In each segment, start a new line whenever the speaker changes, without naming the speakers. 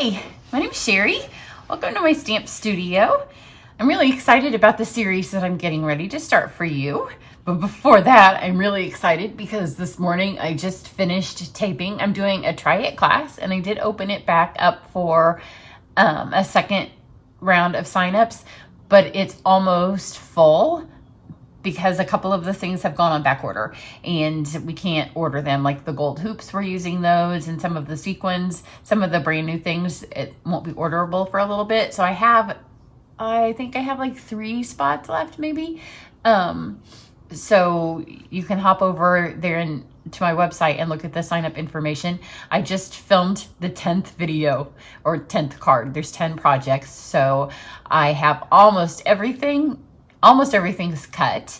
Hey, my name's Cheri. Welcome to my stamp studio. I'm really excited about the series that I'm getting ready to start for you. But before that, I'm really excited because this morning I just finished taping. I'm doing a try it class and I did open it back up for a second round of signups, but it's almost full because a couple of the things have gone on back order and we can't order them. Like the gold hoops, we're using those, and some of the sequins, some of the brand new things, it won't be orderable for a little bit. So I think I have like 3 spots left maybe. So you can hop over there to my website and look at the sign up information. I just filmed the 10th video or 10th card. There's 10 projects. So I have almost everything's cut.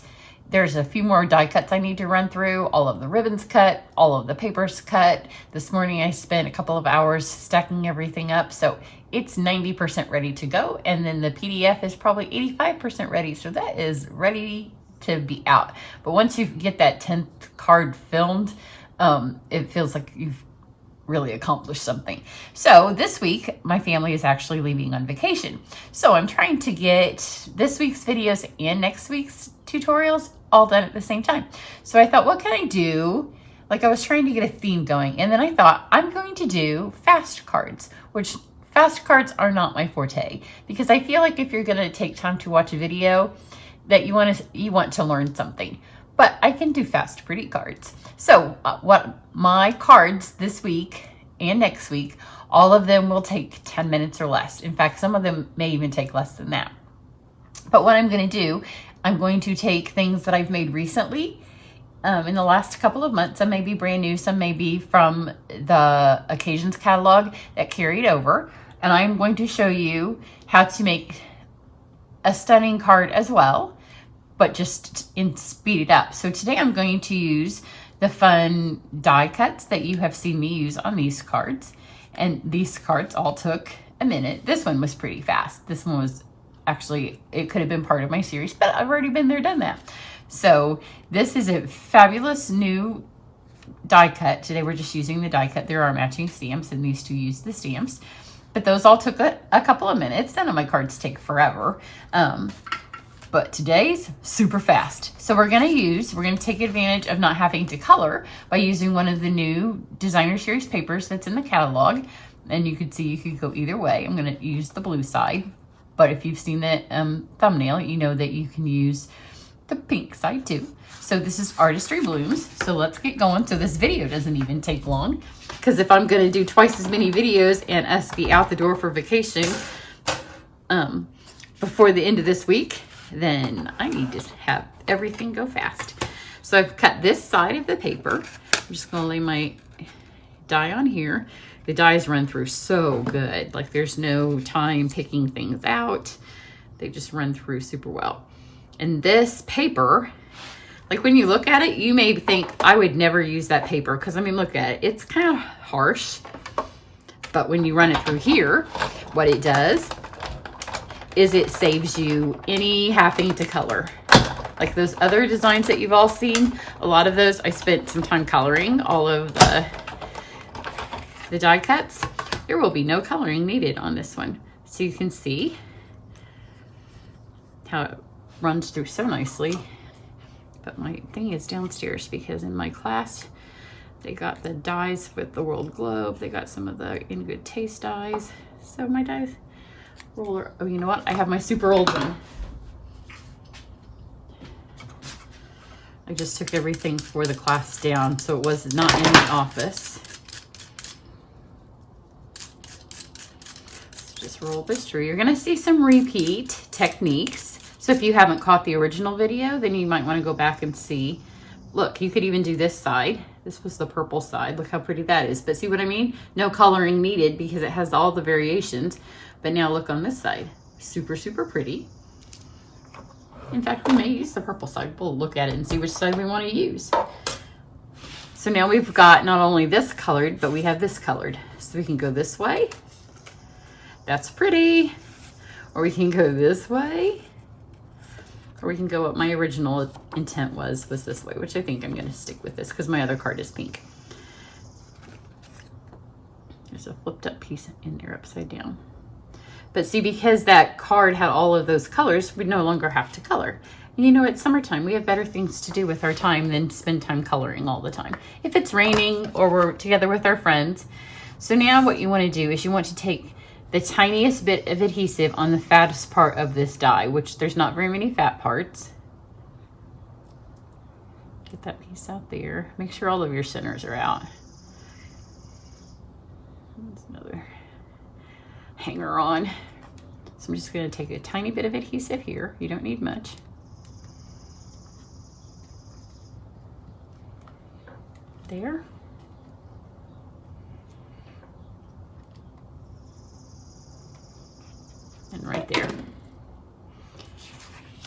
There's a few more die cuts I need to run through. All of the ribbons cut, all of the papers cut. This morning I spent a couple of hours stacking everything up. So it's 90% ready to go. And then the PDF is probably 85% ready. So that is ready to be out. But once you get that 10th card filmed, it feels like you've really accomplished something. So this week, my family is actually leaving on vacation. So I'm trying to get this week's videos and next week's tutorials all done at the same time. So I thought, what can I do? Like I was trying to get a theme going. And then I thought I'm going to do fast cards, which fast cards are not my forte, because I feel like if you're going to take time to watch a video, that you want to learn something. But I can do fast, pretty cards. So what my cards this week and next week, all of them will take 10 minutes or less. In fact, some of them may even take less than that. But what I'm going to do, I'm going to take things that I've made recently in the last couple of months. Some may be brand new, some may be from the Occasions catalog that carried over. And I'm going to show you how to make a stunning card as well, but just speed it up. So today I'm going to use the fun die cuts that you have seen me use on these cards. And these cards all took a minute. This one was pretty fast. This one was actually, it could have been part of my series, but I've already been there, done that. So this is a fabulous new die cut. Today we're just using the die cut. There are matching stamps and these two use the stamps. But those all took a couple of minutes. None of my cards take forever. But today's super fast. So we're going to take advantage of not having to color by using one of the new designer series papers that's in the catalog. And you could see you could go either way. I'm going to use the blue side. But if you've seen the thumbnail, you know that you can use the pink side too. So this is Artistry Blooms. So let's get going. So this video doesn't even take long, because if I'm going to do twice as many videos and us be out the door for vacation before the end of this week, then I need to have everything go fast. So I've cut this side of the paper. I'm just going to lay my die on here. The dies run through so good. Like there's no time picking things out. They just run through super well. And this paper, like when you look at it, you may think I would never use that paper, because I mean, look at it. It's kind of harsh. But when you run it through here, what it does is it saves you any having to color. Like those other designs that you've all seen, a lot of those I spent some time coloring all of the die cuts. There will be no coloring needed on this one. So you can see how it runs through so nicely. But my thing is downstairs because in my class, they got the dies with the world globe. They got some of the In Good Taste dies. So my dies roller, oh, you know what? I have my super old one. I just took everything for the class down, so it was not in the office. So just roll this through. You're gonna see some repeat techniques. So if you haven't caught the original video, then you might want to go back and see. Look, you could even do this side. This was the purple side. Look how pretty that is. But see what I mean? No coloring needed because it has all the variations. But now look on this side. Super, super pretty. In fact, we may use the purple side. We'll look at it and see which side we want to use. So now we've got not only this colored, but we have this colored. So we can go this way. That's pretty. Or we can go this way. Or we can go what my original intent was this way, which I think I'm going to stick with this because my other card is pink. There's a flipped up piece in there upside down. But see, because that card had all of those colors, we no longer have to color. And you know, it's summertime. We have better things to do with our time than spend time coloring all the time. If it's raining or we're together with our friends. So now what you want to do is you want to take the tiniest bit of adhesive on the fattest part of this die, which there's not very many fat parts. Get that piece out there. Make sure all of your centers are out. There's another hanger on. So I'm just going to take a tiny bit of adhesive here. You don't need much. There. And right there.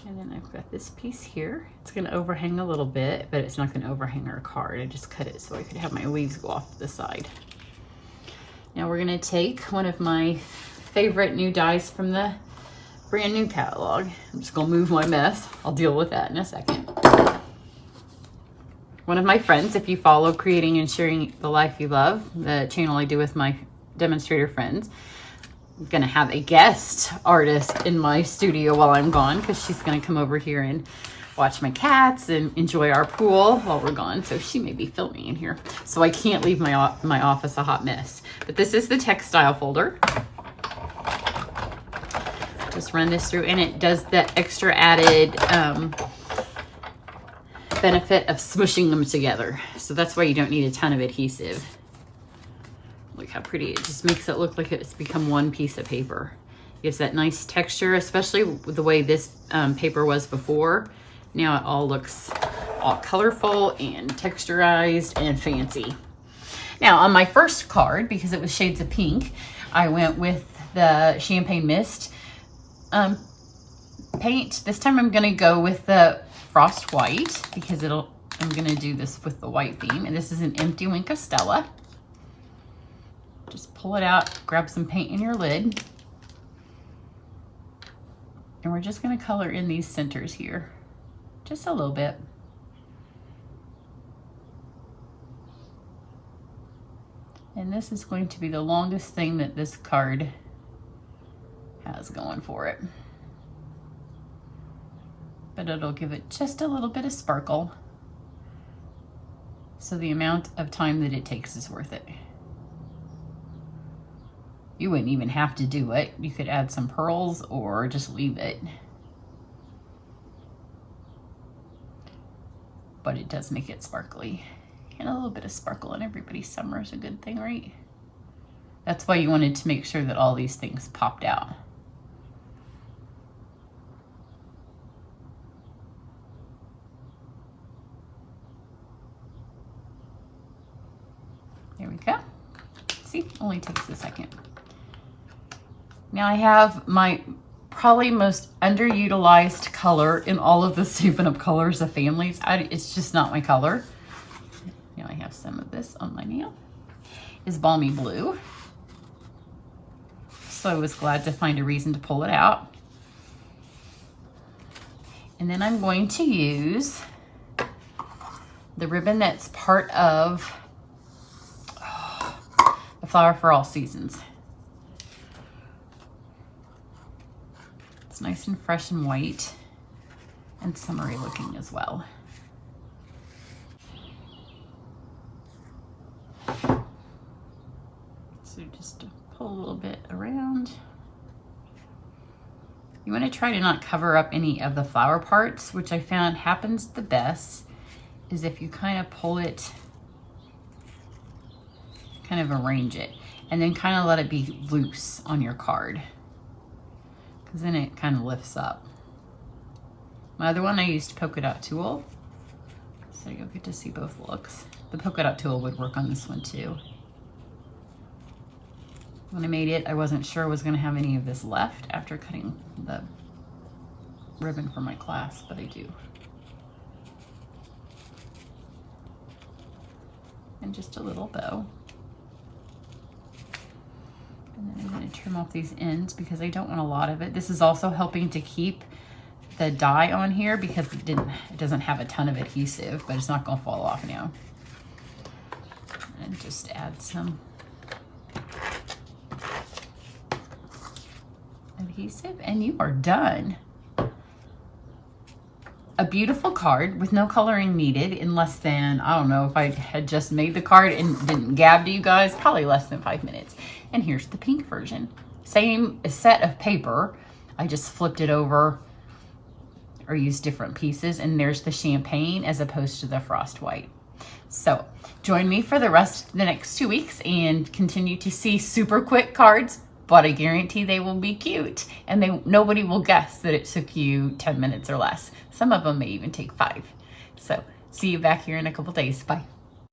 And then I've got this piece here. It's going to overhang a little bit, but it's not going to overhang our card. I just cut it so I could have my leaves go off the side. Now we're going to take one of my favorite new dies from the brand new catalog. I'm just going to move my mess. I'll deal with that in a second. One of my friends, if you follow Creating and Sharing the Life You Love, the channel I do with my demonstrator friends, I'm going to have a guest artist in my studio while I'm gone, because she's going to come over here and watch my cats and enjoy our pool while we're gone. So she may be filming in here. So I can't leave my office a hot mess. But this is the textile folder. Just run this through, and it does the extra added benefit of smushing them together. So that's why you don't need a ton of adhesive. Look how pretty. It just makes it look like it's become one piece of paper. Gives that nice texture, especially with the way this paper was before. Now it all looks all colorful and texturized and fancy. Now on my first card, because it was shades of pink, I went with the Champagne Mist paint. This time I'm going to go with the Frost White, because I'm going to do this with the white theme. And this is an empty Wink of Stella. Just pull it out, grab some paint in your lid. And we're just going to color in these centers here. Just a little bit. And this is going to be the longest thing that this card has going for it. But it'll give it just a little bit of sparkle. So the amount of time that it takes is worth it. You wouldn't even have to do it. You could add some pearls or just leave it. But it does make it sparkly. And a little bit of sparkle in everybody's summer is a good thing, right? That's why you wanted to make sure that all these things popped out. There we go. See, only takes a second. Now I have my probably most underutilized color in all of the Stampin' Up! Colors of families. It's just not my color. Now I have some of this on my nail. Is Balmy Blue. So I was glad to find a reason to pull it out. And then I'm going to use the ribbon that's part of the Flower for All Seasons. It's nice and fresh and white and summery looking as well. So just pull a little bit around. You want to try to not cover up any of the flower parts, which I found happens the best is if you kind of pull it, kind of arrange it, and then kind of let it be loose on your card, because then it kind of lifts up. My other one I used polka dot tulle, so you'll get to see both looks. The polka dot tulle would work on this one too. When I made it, I wasn't sure I was going to have any of this left after cutting the ribbon for my class, but I do. And just a little bow. And then I'm going to trim off these ends because I don't want a lot of it. This is also helping to keep the die on here because it doesn't have a ton of adhesive, but it's not going to fall off now. And just add some adhesive, and you are done. A beautiful card with no coloring needed in less than, I don't know, if I had just made the card and didn't gab to you guys, probably less than 5 minutes. And here's the pink version. Same set of paper. I just flipped it over or used different pieces, and there's the champagne as opposed to the frost white. So join me for the rest of the next 2 weeks and continue to see super quick cards, but I guarantee they will be cute, and nobody will guess that it took you 10 minutes or less. Some of them may even take 5. So see you back here in a couple days. Bye.